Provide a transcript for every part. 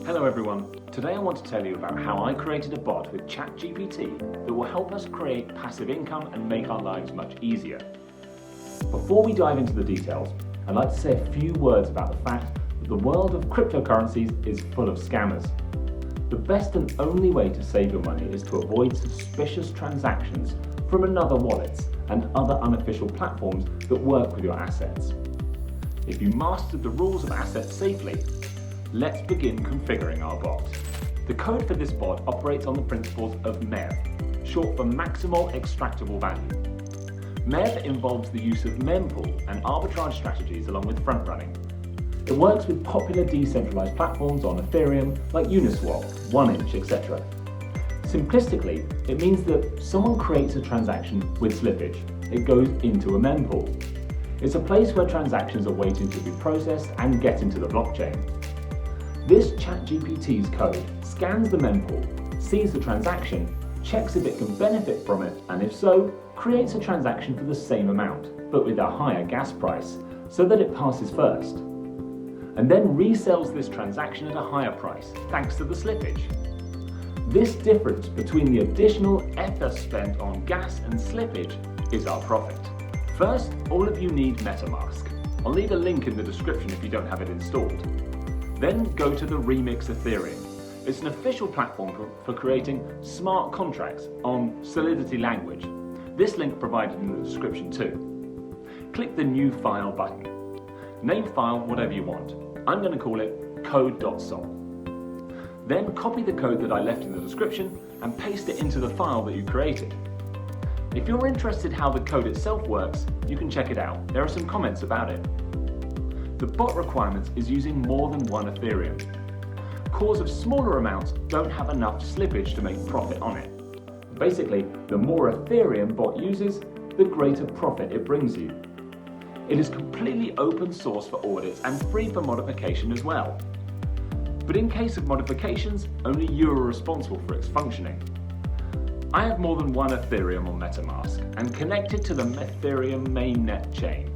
Hello everyone, today I want to tell you about how I created a bot with ChatGPT that will help us create passive income and make our lives much easier. Before we dive into the details, I'd like to say a few words about the fact that the world of cryptocurrencies is full of scammers. The best and only way to save your money is to avoid suspicious transactions from another wallets and other unofficial platforms that work with your assets. If you mastered the rules of assets safely, let's begin configuring our bot. The code for this bot operates on the principles of MEV, short for Maximal Extractable Value. MEV involves the use of mempool and arbitrage strategies along with front running. It works with popular decentralized platforms on Ethereum like Uniswap, 1inch, etc. Simplistically, it means that someone creates a transaction with slippage. It goes into a mempool. It's a place where transactions are waiting to be processed and get into the blockchain. This ChatGPT's code scans the mempool, sees the transaction, checks if it can benefit from it, and if so, creates a transaction for the same amount, but with a higher gas price, so that it passes first. And then resells this transaction at a higher price, thanks to the slippage. This difference between the additional ether spent on gas and slippage is our profit. First, all of you need metamask. I'll leave a link in the description if you don't have it installed. Then go to the Remix Ethereum. It's an official platform for creating smart contracts on Solidity language. This link provided in the description too. Click the New File button. Name file whatever you want. I'm going to call it code.sol. Then copy the code that I left in the description and paste it into the file that you created. If you're interested how the code itself works, you can check it out. There are some comments about it. The bot requirement is using more than one Ethereum. Cores of smaller amounts don't have enough slippage to make profit on it. Basically, the more Ethereum bot uses, the greater profit it brings you. It is completely open source for audits and free for modification as well. But in case of modifications, only you are responsible for its functioning. I have more than one Ethereum on metamask and connected to the Ethereum mainnet chain.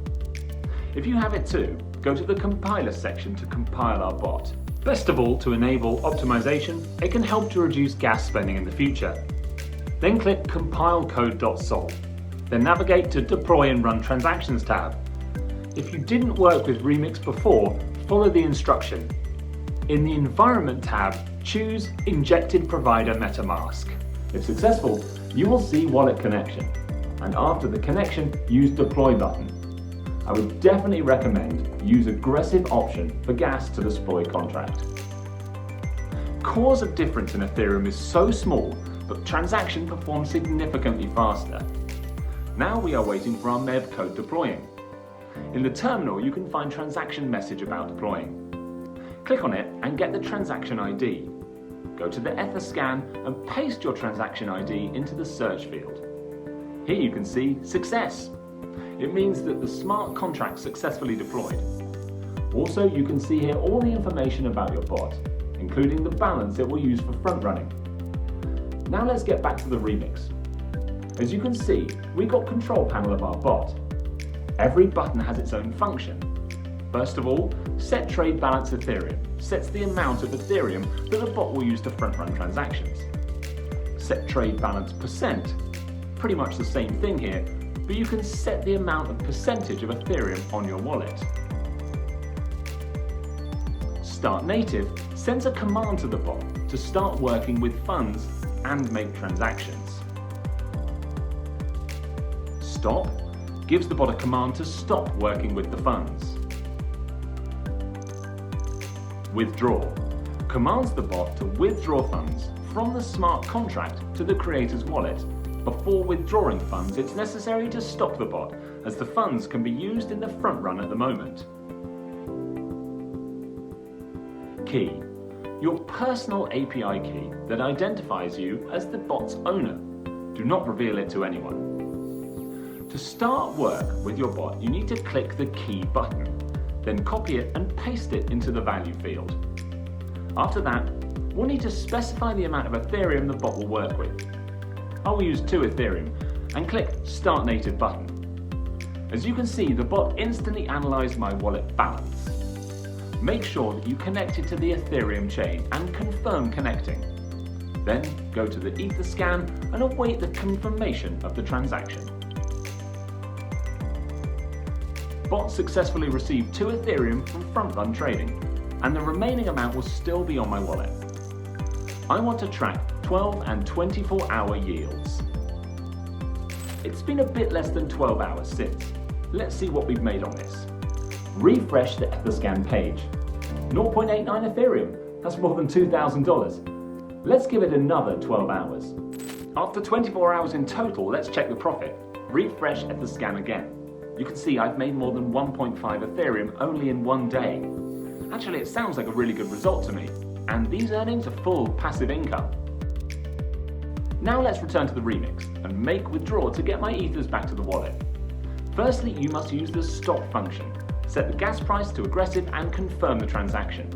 If you have it too, go to the compiler section to compile our bot. Best of all, to enable optimization, it can help to reduce gas spending in the future. Then click Compile code.sol. Then navigate to Deploy and Run Transactions tab. If you didn't work with Remix before, follow the instruction. In the Environment tab, choose Injected Provider metamask. If successful, you will see wallet connection. And after the connection, use Deploy button. I would definitely recommend use aggressive option for gas to deploy contract. Cause of difference in Ethereum is so small, but transaction performs significantly faster. Now we are waiting for our MEV code deploying. In the terminal, you can find transaction message about deploying. Click on it and get the transaction ID. Go to the Etherscan and paste your transaction ID into the search field. Here you can see success. It means that the smart contract successfully deployed. Also, you can see here all the information about your bot, including the balance it will use for front running. Now let's get back to the remix. As you can see, we got control panel of our bot. Every button has its own function. First of all, set trade balance Ethereum sets the amount of Ethereum that the bot will use to front run transactions. Set trade balance percent, pretty much the same thing here, but you can set the amount of percentage of Ethereum on your wallet. Start Native sends a command to the bot to start working with funds and make transactions. Stop gives the bot a command to stop working with the funds. Withdraw commands the bot to withdraw funds from the smart contract to the creator's wallet. Before withdrawing funds, it's necessary to stop the bot, as the funds can be used in the front run at the moment. Key. Your personal API key that identifies you as the bot's owner. Do not reveal it to anyone. To start work with your bot, you need to click the key button, then copy it and paste it into the value field. After that, we'll need to specify the amount of Ethereum the bot will work with. I will use 2 Ethereum and click Start Native button. As you can see, the bot instantly analysed my wallet balance. make sure that you connect it to the Ethereum chain and confirm connecting. Then go to the Etherscan and await the confirmation of the transaction. Bot successfully received 2 Ethereum from Front Run Trading, and the remaining amount will still be on my wallet. I want to track 12 and 24-hour yields. It's been a bit less than 12 hours since. Let's see what we've made on this. Refresh the Etherscan page. 0.89 Ethereum, that's more than $2,000. Let's give it another 12 hours. After 24 hours in total, let's check the profit. Refresh Etherscan again. You can see I've made more than 1.5 Ethereum only in one day. Actually, it sounds like a really good result to me, and these earnings are full passive income. Now let's return to the remix and make withdrawal to get my ethers back to the wallet. Firstly, you must use the stop function. Set the gas price to aggressive and confirm the transaction.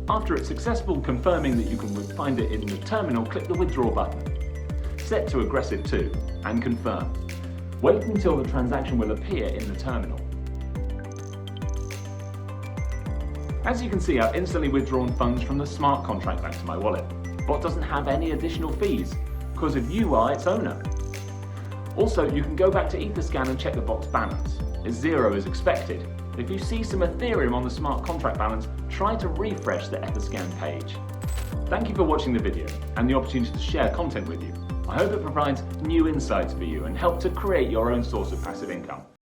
After it's successful confirming that you can find it in the terminal, click the withdraw button. Set to aggressive too, and confirm. Wait until the transaction will appear in the terminal. As you can see, I've instantly withdrawn funds from the smart contract back to my wallet. Bot doesn't have any additional fees, because if you are its owner. Also, you can go back to Etherscan and check the bot's balance. It's 0 as expected. If you see some Ethereum on the smart contract balance, try to refresh the Etherscan page. Thank you for watching the video and the opportunity to share content with you. I hope it provides new insights for you and help to create your own source of passive income.